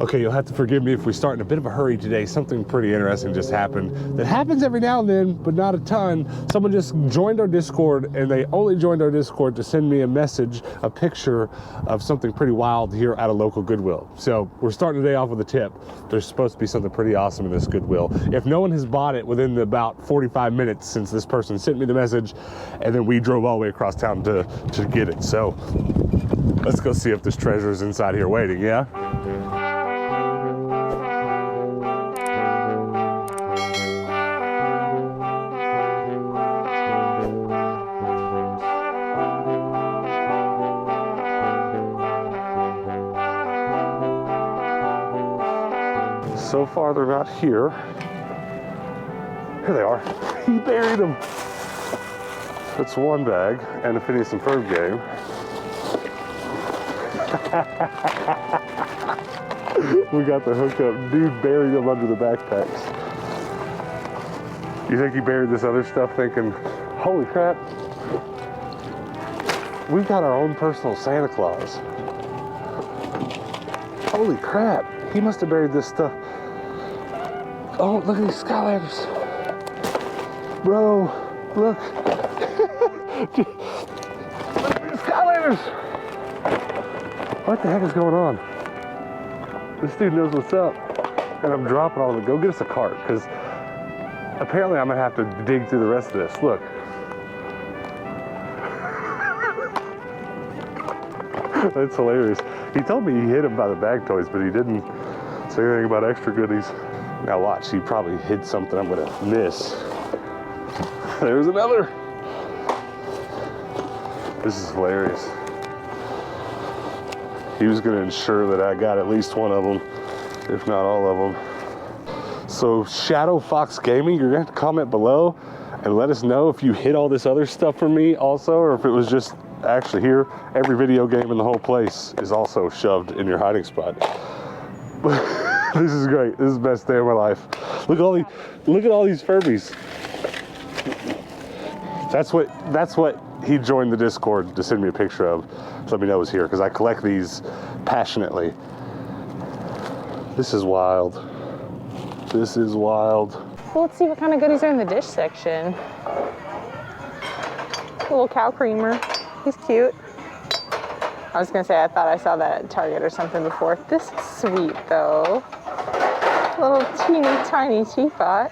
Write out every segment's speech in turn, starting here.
Okay, you'll have to forgive me if we start in a bit of a hurry today. Something pretty interesting just happened. That happens every now and then, but not a ton. Someone just joined our Discord, and they only joined our Discord to send me a message, a picture of something pretty wild here at a local Goodwill. So we're starting today off with a tip. There's supposed to be something pretty awesome in this Goodwill. If no one has bought it within about 45 minutes since this person sent me the message, and then we drove all the way across town to get it. So let's go see if this treasure is inside here waiting, yeah? So far, they're not here. Here they are. He buried them. That's one bag, and a Phineas and Ferb game. We got the hookup. Dude buried them under the backpacks. You think he buried this other stuff thinking, holy crap, we've got our own personal Santa Claus. Holy crap, he must have buried this stuff. Oh, look at these skylanders. Bro, look. Look at these skylanders. What the heck is going on? This dude knows what's up. And I'm dropping all of it. Go get us a cart, because apparently I'm gonna have to dig through the rest of this. Look. That's hilarious. He told me he hid him by the bag toys, but he didn't say anything about extra goodies. Now watch, he probably hid something I'm gonna miss. There's another. This is hilarious. He was gonna ensure that I got at least one of them, if not all of them. So Shadow Fox Gaming, you're gonna have to comment below and let us know if you hid all this other stuff from me also, or if it was just actually here. Every video game in the whole place is also shoved in your hiding spot. This is great. This is the best day of my life. Look at all these Furbies. That's what he joined the Discord to send me a picture of. To let me know it was here, because I collect these passionately. This is wild. This is wild. Well, let's see what kind of goodies are in the dish section. A little cow creamer. He's cute. I was gonna say I thought I saw that at Target or something before. This is sweet though. Little teeny tiny teapot.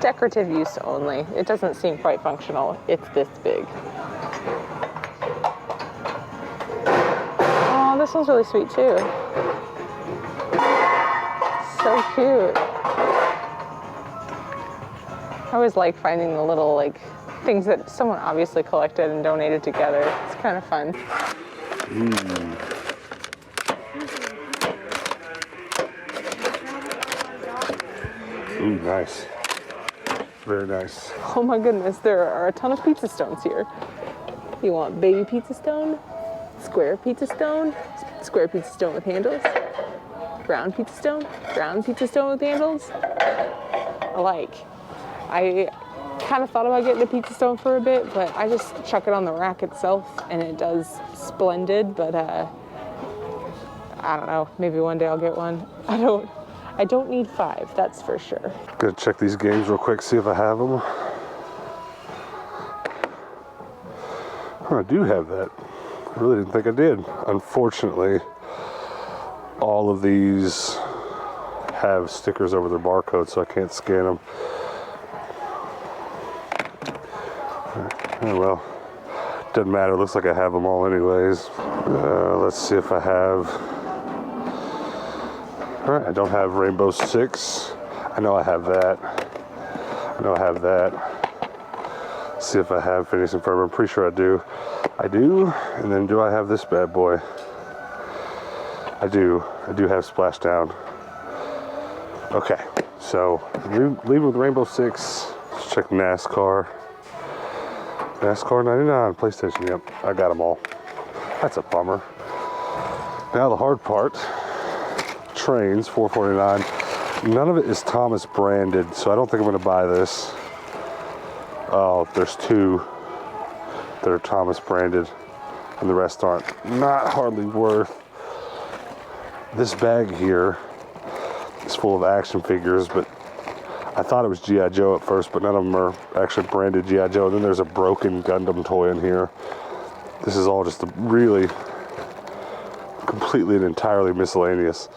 Decorative use only. It doesn't seem quite functional. It's this big. Oh, this one's really sweet too. So cute. I always like finding the little things that someone obviously collected and donated together. It's kind of fun. Ooh, nice. Very nice. Oh my goodness, there are a ton of pizza stones here. You want baby pizza stone, square pizza stone with handles, round pizza stone with handles. I kind of thought about getting a pizza stone for a bit, but I just chuck it on the rack itself and it does splendid, but I don't know, maybe one day I'll get one. I don't need 5, that's for sure. Gonna check these games real quick, see if I have them. Oh, I do have that. I really didn't think I did. Unfortunately, all of these have stickers over their barcode, so I can't scan them. Oh well, doesn't matter. Looks like I have them all anyways. Let's see if I have. All right, I don't have Rainbow Six. I know I have that. Let's see if I have Phineas and Ferb. I'm pretty sure I do. I do. And then do I have this bad boy? I do. I do have Splashdown. Okay, so leave with Rainbow Six. Let's check NASCAR. NASCAR 99, PlayStation, yep, I got them all. That's a bummer. Now the hard part, trains, $4.49. None of it is Thomas branded, so I don't think I'm gonna buy this. Oh, there's 2 that are Thomas branded, and the rest aren't. Not hardly worth This bag here is full of action figures, but I thought it was G.I. Joe at first, but none of them are actually branded G.I. Joe. And then there's a broken Gundam toy in here. This is all just really completely and entirely miscellaneous.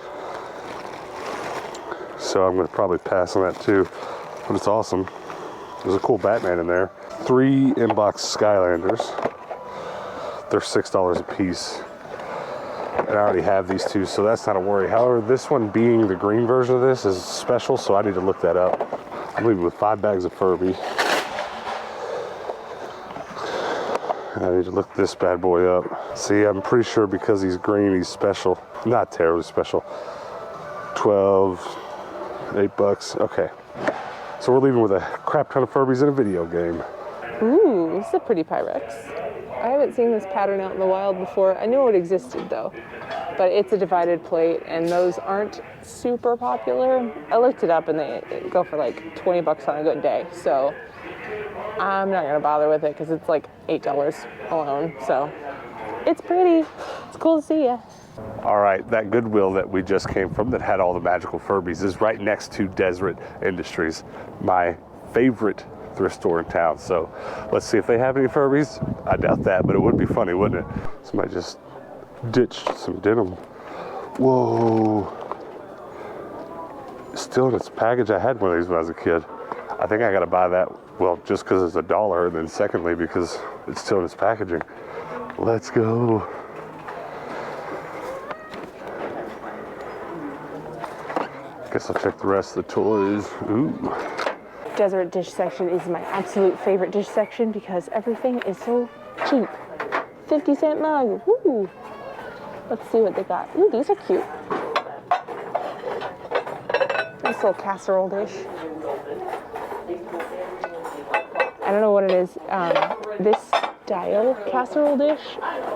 So I'm going to probably pass on that too, but it's awesome. There's a cool Batman in there. 3 inbox Skylanders. They're $6 a piece. And I already have these two, so that's not a worry. However, this one being the green version of this is special, so I need to look that up. I'm leaving with 5 bags of Furby. And I need to look this bad boy up. See, I'm pretty sure because he's green, he's special. Not terribly special. 12, $8. Okay. So we're leaving with a crap ton of Furbies in a video game. Ooh, this is a pretty Pyrex. I haven't seen this pattern out in the wild before. I knew it existed though, but it's a divided plate and those aren't super popular. I looked it up and they go for like 20 bucks on a good day. So I'm not gonna bother with it because it's like $8 alone. So it's pretty, it's cool to see ya. All right, that Goodwill that we just came from that had all the magical Furbies is right next to Deseret Industries, my favorite thrift store in town. So let's see if they have any Furbies. I doubt that, but it would be funny, wouldn't it? Somebody just ditched some denim. Whoa. Still in its package. I had one of these when I was a kid. I think I gotta buy that, well, just because it's $1, and then secondly, because it's still in its packaging. Let's go. Guess I'll check the rest of the toys. Ooh. Deseret dish section is my absolute favorite dish section because everything is so cheap. 50-cent mug. Woo! Let's see what they got. Ooh, these are cute. Nice little casserole dish. I don't know what it is. This style casserole dish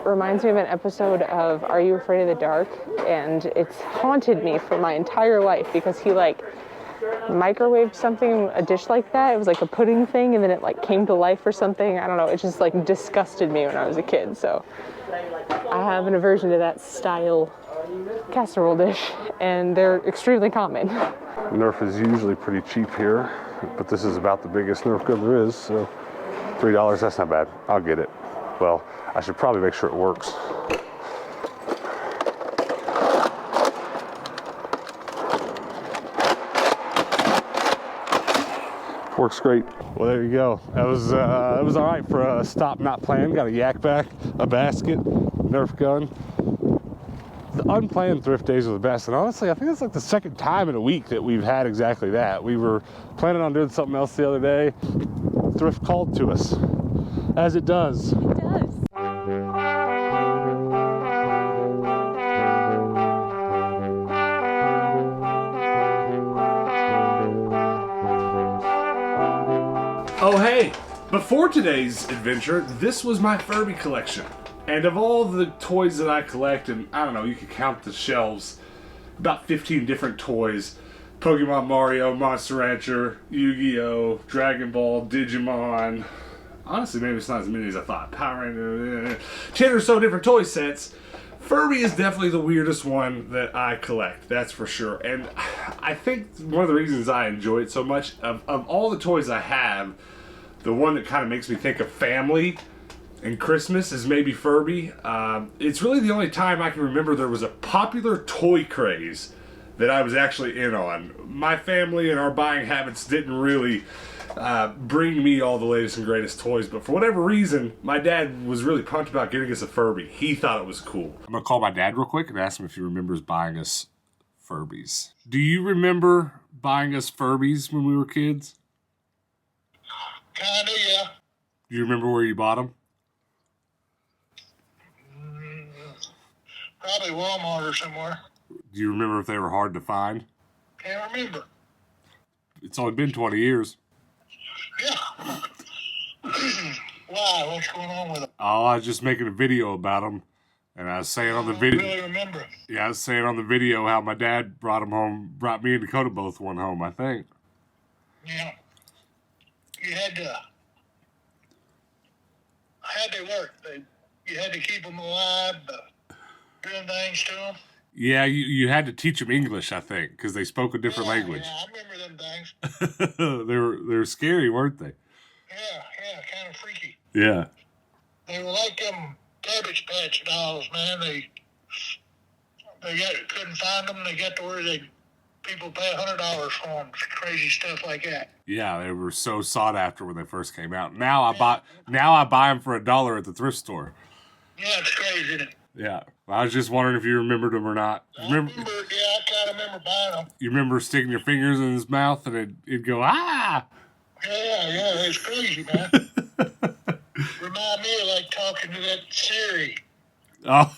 reminds me of an episode of Are You Afraid of the Dark? And it's haunted me for my entire life because he like microwaved something, a dish like that. It was like a pudding thing and then it like came to life or something. I don't know. It just like disgusted me when I was a kid. So I have an aversion to that style casserole dish and they're extremely common. Nerf is usually pretty cheap here, but this is about the biggest Nerf gun there is, so $3, that's not bad. I'll get it. Well, I should probably make sure it works. Works great. Well, there you go. That was it was all right for a stop not planned. Got a yak back, a basket, Nerf gun. The unplanned thrift days are the best, and honestly, I think it's like the second time in a week that we've had exactly that. We were planning on doing something else the other day. Thrift called to us, as it does. It does. Oh hey, before today's adventure, this was my Furby collection. And of all the toys that I collect, and I don't know, you could count the shelves, about 15 different toys. Pokemon, Mario, Monster Rancher, Yu-Gi-Oh!, Dragon Ball, Digimon. Honestly, maybe it's not as many as I thought. Power Rangers, 10 or so different toy sets. Furby is definitely the weirdest one that I collect, that's for sure. And I think one of the reasons I enjoy it so much, of all the toys I have, the one that kind of makes me think of family and Christmas is maybe Furby. It's really the only time I can remember there was a popular toy craze that I was actually in on. My family and our buying habits didn't really bring me all the latest and greatest toys, but for whatever reason, my dad was really pumped about getting us a Furby. He thought it was cool. I'm gonna call my dad real quick and ask him if he remembers buying us Furbies. Do you remember buying us Furbies when we were kids? Kinda, yeah. Do you remember where you bought them? Probably Walmart or somewhere. Do you remember if they were hard to find? Can't remember. It's only been 20 years. Yeah. Why? What's going on with them? Oh, I was just making a video about them, and I was saying on the I don't video. really remember. Yeah, I was saying on the video how my dad brought them home, brought me and Dakota both one home, I think. Yeah. You had to. How'd they work? You had to keep them alive, doing things to them. Yeah, you had to teach them English, I think, because they spoke a different language. Yeah, I remember them things. they were scary, weren't they? Yeah, kind of freaky. Yeah. They were like them Cabbage Patch dolls, man. Couldn't find them. They got to where people pay $100 for them. Crazy stuff like that. Yeah, they were so sought after when they first came out. Now I buy them for $1 at the thrift store. Yeah, it's crazy, isn't it? Yeah, I was just wondering if you remembered them or not. I kind of remember buying them. You remember sticking your fingers in his mouth and it'd go, ah! Yeah, it's crazy, man. Remind me of like talking to that Siri. Oh.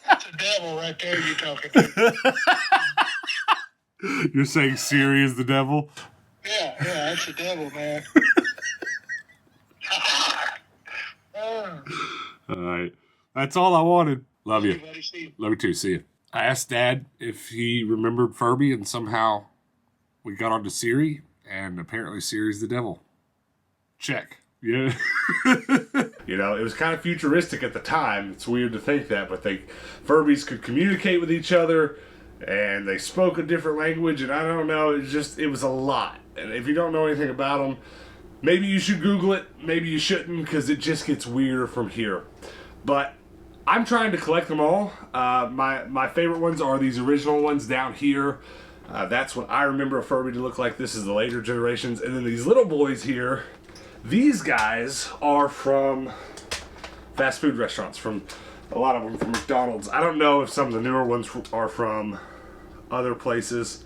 That's the devil right there you're talking to. You're saying Siri is the devil? Yeah, that's the devil, man. All right. That's all I wanted. Love you. Buddy, see you. Love you too. See you. I asked Dad if he remembered Furby, and somehow we got onto Siri, and apparently Siri's the devil. Check. Yeah. You know, it was kind of futuristic at the time. It's weird to think that, but Furbies could communicate with each other, and they spoke a different language, and I don't know, it was a lot. And if you don't know anything about them, maybe you should Google it, maybe you shouldn't, because it just gets weirder from here. But I'm trying to collect them all. My favorite ones are these original ones down here. That's what I remember a Furby to look like. This is the later generations. And then these little boys here, these guys are from fast food restaurants, from a lot of them from McDonald's. I don't know if some of the newer ones are from other places.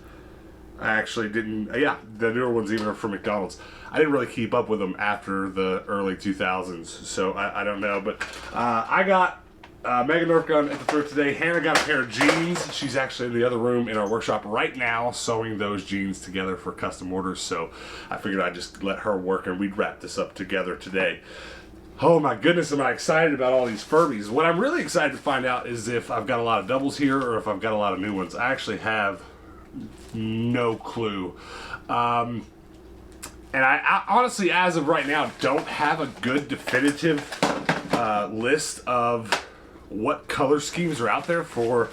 I actually didn't, the newer ones even are from McDonald's. I didn't really keep up with them after the early 2000s, so I don't know. But I got Mega Nerf gun at the thrift today. Hannah got a pair of jeans. She's actually in the other room in our workshop right now sewing those jeans together for custom orders, so I figured I'd just let her work and we'd wrap this up together today. Oh my goodness, am I excited about all these Furbies. What I'm really excited to find out is if I've got a lot of doubles here or if I've got a lot of new ones. I actually have no clue. And I honestly, as of right now, don't have a good definitive list of what color schemes are out there for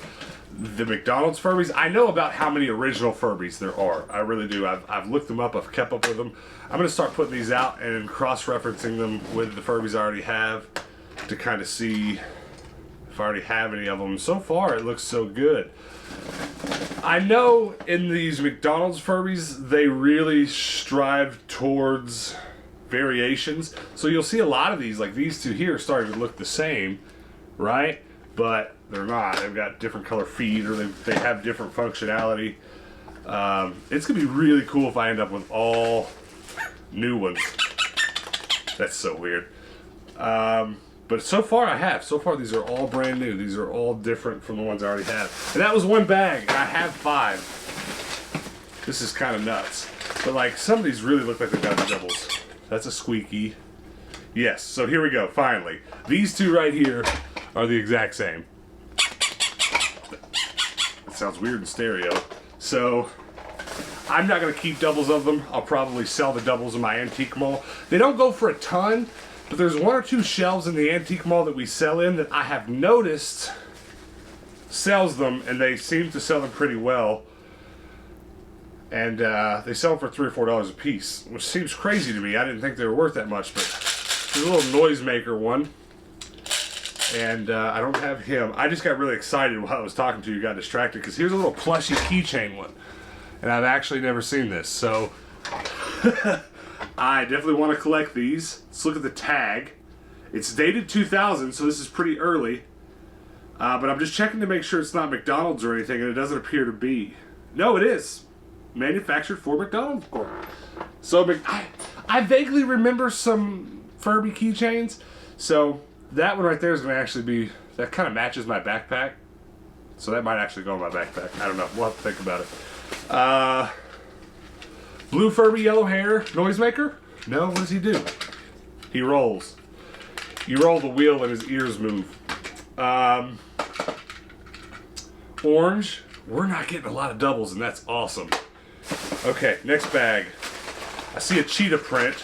the McDonald's Furbies. I know about how many original Furbies there are. I really do. I've looked them up. I've kept up with them. I'm going to start putting these out and cross-referencing them with the Furbies I already have to kind of see if I already have any of them. So far, it looks so good. I know in these McDonald's Furbies, they really strive towards variations. So you'll see a lot of these, like these two here, starting to look the same, right? But they're not. They've got different color feet, or they have different functionality. It's going to be really cool if I end up with all new ones. That's so weird. But so far I have. So far these are all brand new. These are all different from the ones I already have. And that was one bag, and I have 5. This is kind of nuts. But like, some of these really look like they've got doubles. That's a squeaky. Yes, so here we go, finally. These two right here are the exact same. It sounds weird in stereo. So, I'm not going to keep doubles of them. I'll probably sell the doubles in my antique mall. They don't go for a ton, but there's 1 or 2 shelves in the antique mall that we sell in that I have noticed sells them, and they seem to sell them pretty well. And they sell them for $3 or $4 a piece, which seems crazy to me. I didn't think they were worth that much, but there's a little noisemaker one. And I don't have him. I just got really excited while I was talking to you, got distracted, because here's a little plushy keychain one. And I've actually never seen this, so I definitely want to collect these. Let's look at the tag. It's dated 2000, so this is pretty early. But I'm just checking to make sure it's not McDonald's or anything, and it doesn't appear to be. No, it is. Manufactured for McDonald's. So I vaguely remember some Furby keychains, so that one right there is going to actually be, that kind of matches my backpack. So that might actually go in my backpack. I don't know. We'll have to think about it. Blue Furby, yellow hair, noisemaker? No, what does he do? He rolls. You roll the wheel and his ears move. Orange. We're not getting a lot of doubles, and that's awesome. Okay, next bag. I see a cheetah print.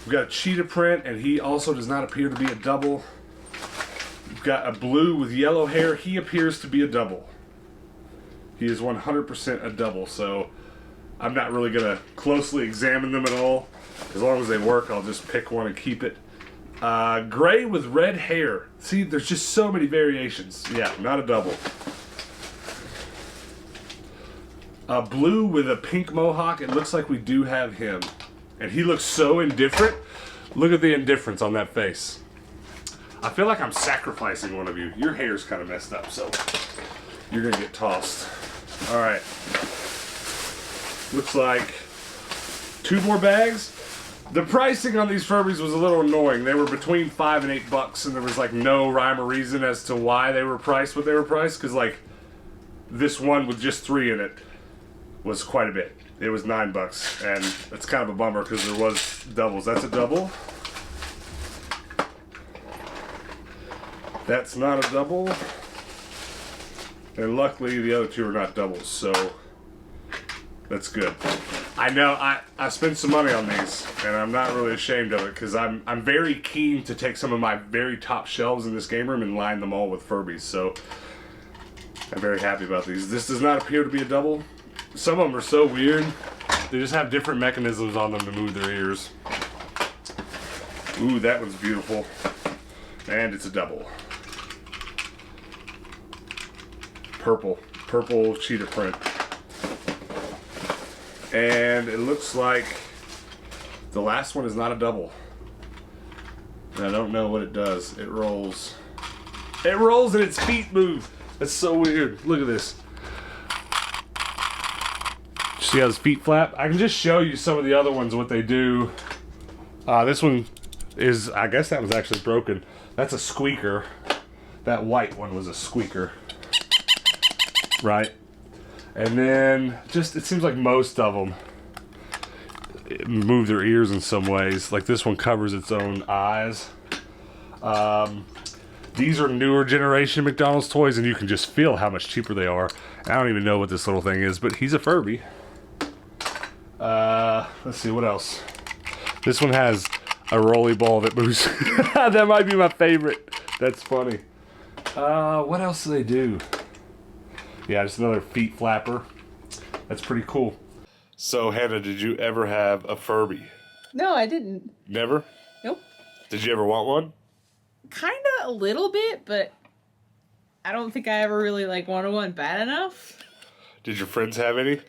We've got a cheetah print, and he also does not appear to be a double. We've got a blue with yellow hair. He appears to be a double. He is 100% a double, so I'm not really going to closely examine them at all. As long as they work, I'll just pick one and keep it. Gray with red hair. See, there's just so many variations. Yeah, not a double. Blue with a pink mohawk. It looks like we do have him. And he looks so indifferent. Look at the indifference on that face. I feel like I'm sacrificing one of you. Your hair's kind of messed up, so you're going to get tossed. All right. Looks like 2 more bags. The pricing on these Furbies was a little annoying. They were between $5 and $8, and there was like no rhyme or reason as to why they were priced what they were priced. Because like this one with just 3 in it was quite a bit. It was $9, and it's kind of a bummer because there was doubles. That's a double. That's not a double. And luckily the other 2 are not doubles, so that's good. I know I spent some money on these, and I'm not really ashamed of it because I'm very keen to take some of my very top shelves in this game room and line them all with Furbies, so I'm very happy about these. This does not appear to be a double. Some of them are so weird. They just have different mechanisms on them to move their ears. Ooh, that one's beautiful. And it's a double. Purple cheetah print. And it looks like the last one is not a double. And I don't know what it does. It rolls. It rolls and its feet move. That's so weird. Look at this. See how his feet flap? I can just show you some of the other ones, what they do. This one is, I guess that was actually broken. That's a squeaker. That white one was a squeaker. Right? And then, just, it seems like most of them move their ears in some ways. Like this one covers its own eyes. These are newer generation McDonald's toys, and you can just feel how much cheaper they are. I don't even know what this little thing is, but he's a Furby. Let's see, what else? This one has a rolly ball that moves. That might be my favorite. That's funny. What else do they do? Yeah, just another feet flapper. That's pretty cool. So, Hannah, did you ever have a Furby? No, I didn't. Never? Nope. Did you ever want one? Kind of a little bit, but I don't think I ever really like wanted one bad enough. Did your friends have any?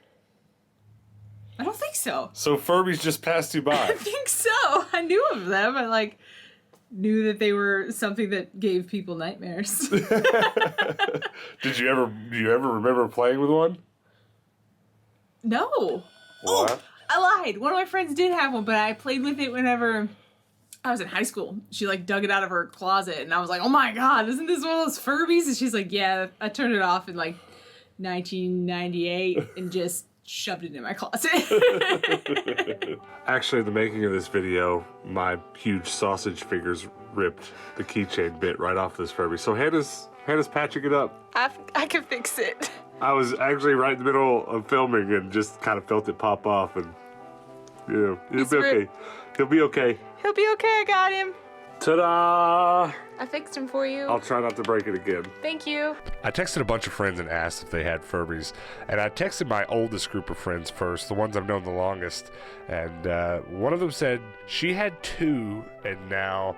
I don't think so. So Furbies just passed you by. I think so. I knew of them. I like knew that they were something that gave people nightmares. Do you ever remember playing with one? No. What? Oh, I lied. One of my friends did have one, but I played with it whenever I was in high school. She like dug it out of her closet, and I was like, "Oh my god, isn't this one of those Furbies?" And she's like, "Yeah." I turned it off in like 1998 and just shoved it in my closet. Actually, in the making of this video, my huge sausage fingers ripped the keychain bit right off this Furby. So Hannah's patching it up. I can fix it. I was actually right in the middle of filming and just kind of felt it pop off, and you know, it'll be okay. He'll be okay. He'll be okay. I got him. Ta-da! I fixed him for you. I'll try not to break it again. Thank you. I texted a bunch of friends and asked if they had Furbies. And I texted my oldest group of friends first, the ones I've known the longest. And one of them said she had 2, and now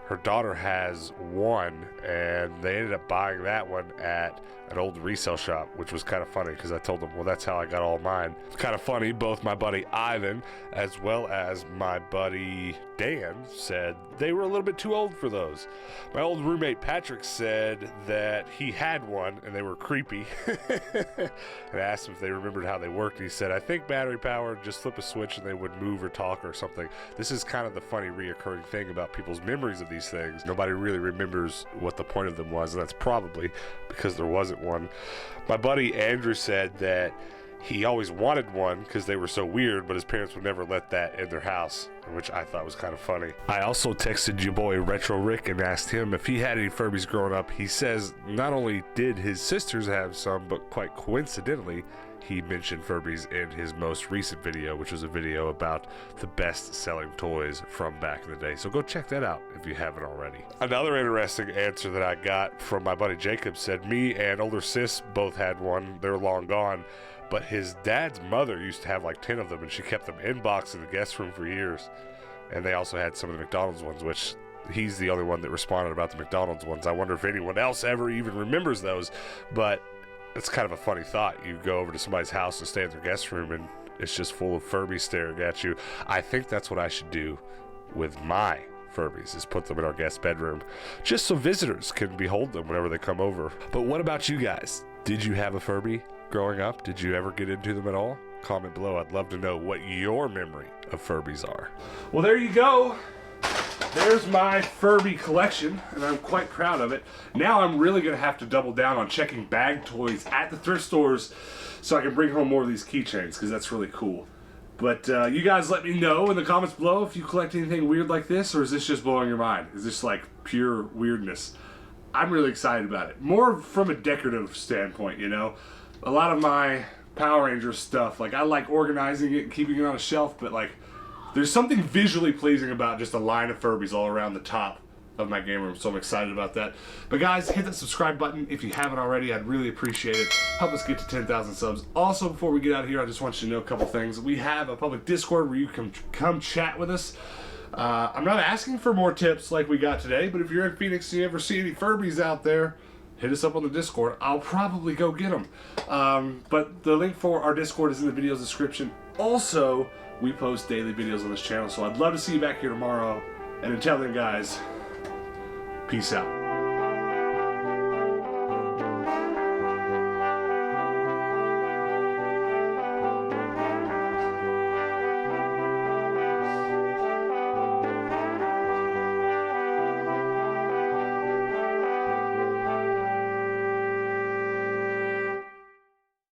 her daughter has 1. And they ended up buying that one at an old resale shop, which was kind of funny because I told them, well, that's how I got all mine. It's kind of funny, both my buddy Ivan as well as my buddy Dan said they were a little bit too old for those. My old roommate Patrick said that he had one and they were creepy. And I asked him if they remembered how they worked. He said, I think battery powered, just flip a switch and they would move or talk or something. This is kind of the funny reoccurring thing about people's memories of these things. Nobody really remembers what the point of them was, and that's probably because there wasn't one. My buddy Andrew said that he always wanted one because they were so weird, but his parents would never let that in their house, which I thought was kind of funny. I also texted your boy Retro Rick and asked him if he had any Furbies growing up. He says not only did his sisters have some, but quite coincidentally, he mentioned Furbies in his most recent video, which was a video about the best-selling toys from back in the day. So go check that out if you haven't already. Another interesting answer that I got from my buddy Jacob said, me and older sis both had one. They're long gone, but his dad's mother used to have like 10 of them, and she kept them in box in the guest room for years. And they also had some of the McDonald's ones, which he's the only one that responded about the McDonald's ones. I wonder if anyone else ever even remembers those, but it's kind of a funny thought. You go over to somebody's house and stay in their guest room and it's just full of Furbies staring at you. I think that's what I should do with my Furbies, is put them in our guest bedroom just so visitors can behold them whenever they come over. But what about you guys? Did you have a Furby growing up? Did you ever get into them at all? Comment below. I'd love to know what your memory of Furbies are. Well, there you go. There's my Furby collection, and I'm quite proud of it. Now I'm really going to have to double down on checking bag toys at the thrift stores so I can bring home more of these keychains, because that's really cool. But you guys let me know in the comments below if you collect anything weird like this, or is this just blowing your mind? Is this like pure weirdness? I'm really excited about it. More from a decorative standpoint, you know? A lot of my Power Rangers stuff, like I like organizing it and keeping it on a shelf, but like there's something visually pleasing about just a line of Furbies all around the top of my game room, so I'm excited about that. But guys, hit that subscribe button if you haven't already. I'd really appreciate it. Help us get to 10,000 subs. Also, before we get out of here, I just want you to know a couple things. We have a public Discord where you can come chat with us. I'm not asking for more tips like we got today, but if you're in Phoenix and you ever see any Furbies out there, hit us up on the Discord. I'll probably go get them. But the link for our Discord is in the video's description. Also, we post daily videos on this channel, so I'd love to see you back here tomorrow. And until then, guys, peace out.